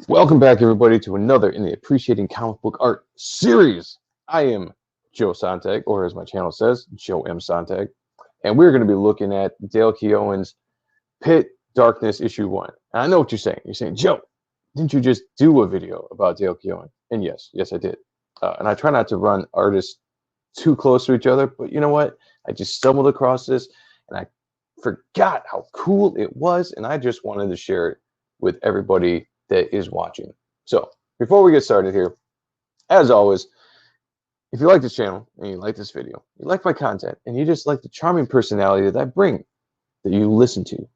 Welcome back, everybody, to another in the Appreciating Comic Book Art series. I am Joemsonntag, or as my channel says, Joemsonntag, and we're going to be looking at Dale Keown's Pitt Darkness Issue 1. And I know what you're saying. You're saying, Joe, didn't you just do a video about Dale Keown? And yes, I did. And I try not to run artists too close to each other, but you know what? I just stumbled across this, and I forgot how cool it was, and I just wanted to share it with everybody that is watching. So before we get started here, as always, if you like this channel and you like this video, you like my content, and you just like the charming personality that I bring, that you listen to,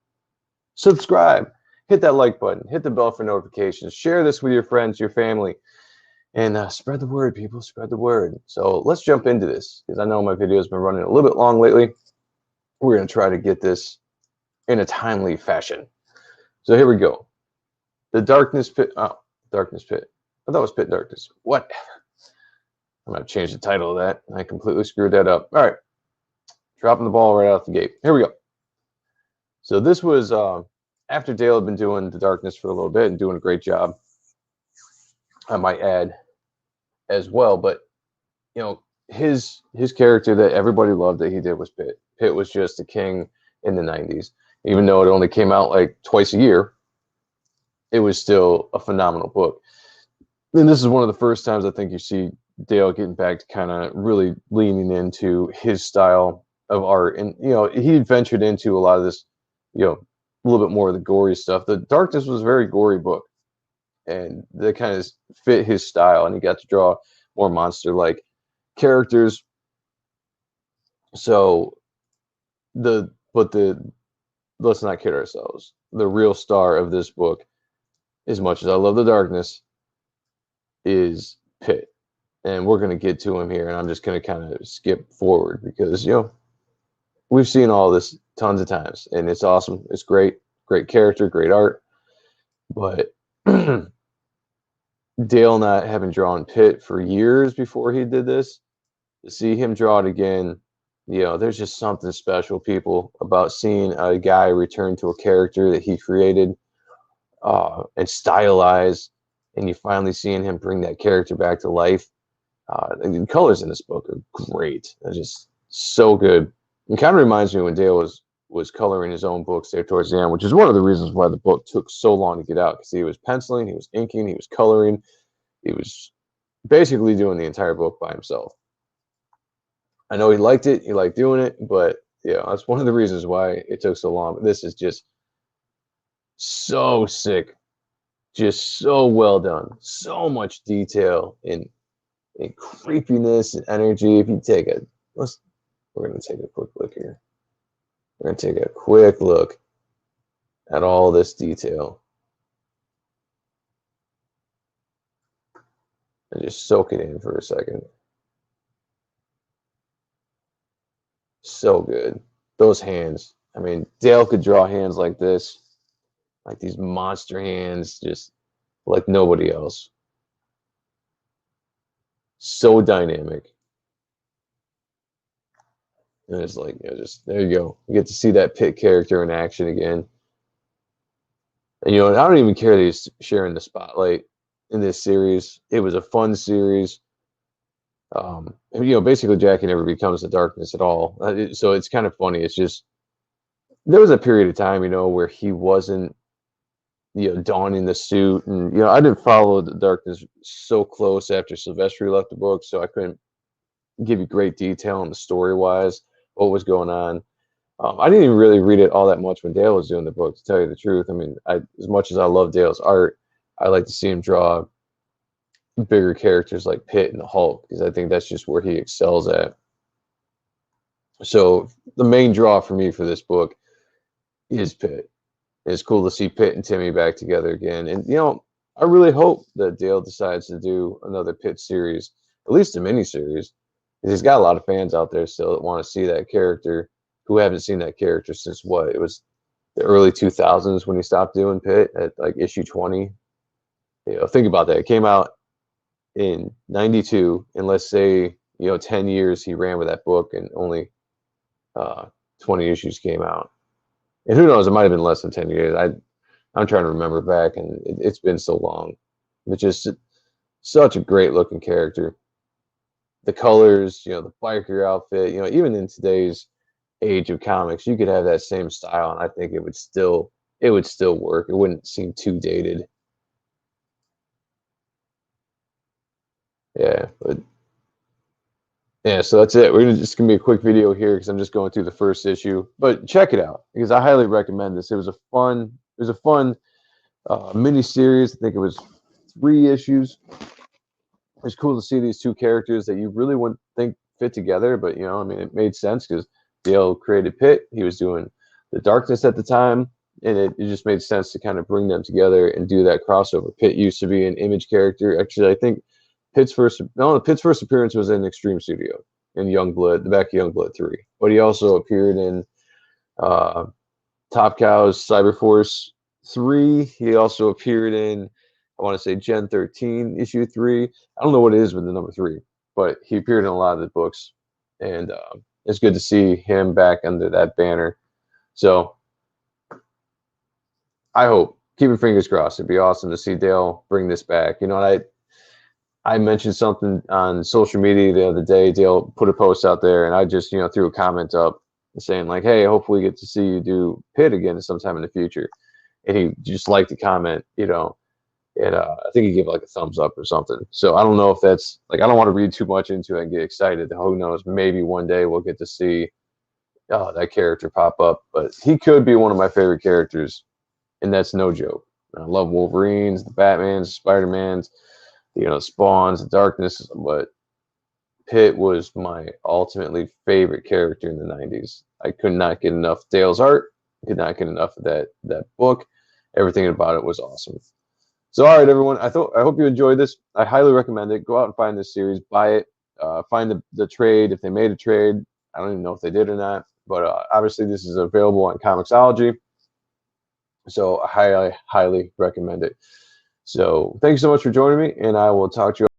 subscribe, hit that like button, hit the bell for notifications, share this with your friends, your family, and spread the word, people, spread the word. So let's jump into this, because I know my video has been running a little bit long lately. We're going to try to get this in a timely fashion. So here we go. The Darkness Pit. Oh, Darkness Pit. I thought it was Pit Darkness. Whatever. I'm going to change the title of that. I completely screwed that up. All right. Dropping the ball right out the gate. Here we go. So this was after Dale had been doing The Darkness for a little bit and doing a great job, I might add, as well. But, you know, his character that everybody loved that he did was Pitt. Pitt was just a king in the 90s. Even though it only came out like twice a year, it was still a phenomenal book. And this is one of the first times I think you see Dale getting back to kind of really leaning into his style of art. And, you know, he ventured into a lot of this, you know, a little bit more of the gory stuff. The Darkness was a very gory book, and that kind of fit his style, and he got to draw more monster-like characters. So let's not kid ourselves. The real star of this book, as much as I love The Darkness, is Pitt. And we're going to get to him here, and I'm just going to kind of skip forward because, you know, we've seen all this tons of times, and it's awesome. It's great. Great character, great art. But Dale not having drawn Pitt for years before he did this, to see him draw it again, you know, there's just something special, people, about seeing a guy return to a character that he created and stylize, and you finally seeing him bring that character back to life. And the colors in this book are great. They're just so good. It kind of reminds me when Dale was coloring his own books there towards the end, which is one of the reasons why the book took so long to get out, because he was penciling, he was inking, he was coloring, he was basically doing the entire book by himself. I know he liked it, he liked doing it, but yeah, that's one of the reasons why it took so long. But this is just so sick, just so well done, so much detail and creepiness and energy. If you take a, we're gonna take a quick look here. We're gonna take a quick look at all this detail and just soak it in for a second. So good. Those hands. I mean, Dale could draw hands like this, like these monster hands, just like nobody else. So dynamic. And it's like, you know, just there you go. You get to see that Pitt character in action again. And, you know, I don't even care that he's sharing the spotlight in this series. It was a fun series. You know, basically Jackie never becomes the Darkness at all. So it's kind of funny. It's just, there was a period of time, you know, where he wasn't, you know, donning the suit. And, you know, I didn't follow the Darkness so close after Silvestri left the book, so I couldn't give you great detail on the story-wise, what was going on. I didn't even really read it all that much when Dale was doing the book, to tell you the truth. I mean, as much as I love Dale's art, I like to see him draw bigger characters like Pitt and the Hulk, because I think that's just where he excels at. So the main draw for me for this book is Pitt. It's cool to see Pitt and Timmy back together again. And, you know, I really hope that Dale decides to do another Pitt series, at least a mini-series, because he's got a lot of fans out there still that want to see that character, who haven't seen that character since what? It was the early 2000s when he stopped doing Pitt at like issue 20. You know, think about that. It came out in 92, and let's say, you know, 10 years he ran with that book, and only 20 issues came out. And who knows, it might have been less than 10 years. I'm trying to remember back, and it's been so long. But just such a great looking character. The colors, the biker outfit, even in today's age of comics, you could have that same style, and I think it would still work. It wouldn't seem too dated. Yeah, but yeah, so that's it. We're just gonna be a quick video here because I'm just going through the first issue. But check it out because I highly recommend this. It was a fun mini series. I think it was 3 issues. It's cool to see these two characters that you really wouldn't think fit together, but I mean, it made sense because Dale created Pitt. He was doing the Darkness at the time, and it just made sense to kind of bring them together and do that crossover. Pitt used to be an Image character. Actually, I think Pitt's first appearance was in Extreme Studio in Youngblood, the back of Youngblood 3. But he also appeared in uh, Top Cow's Cyberforce 3. He also appeared in, I want to say, Gen 13 issue 3. I don't know what it is with the number 3, but he appeared in a lot of the books, and it's good to see him back under that banner. So I hope, keep your fingers crossed. It'd be awesome to see Dale bring this back. I mentioned something on social media the other day. Dale put a post out there, and I just threw a comment up saying like, "Hey, hopefully we get to see you do Pitt again sometime in the future." And he just liked the comment, and I think he gave like a thumbs up or something. So I don't know if that's like, I don't want to read too much into it and get excited. Who knows? Maybe one day we'll get to see that character pop up, but he could be one of my favorite characters, and that's no joke. I love Wolverines, the Batmans, Spider-Mans, Spawns, the Darkness, but Pitt was my ultimately favorite character in the 90s. I could not get enough Dale's art, could not get enough of that book. Everything about it was awesome. So, all right, everyone. I hope you enjoyed this. I highly recommend it. Go out and find this series, buy it, find the trade if they made a trade. I don't even know if they did or not, but obviously this is available on Comixology, so I highly recommend it. So, thank you so much for joining me, and I will talk to you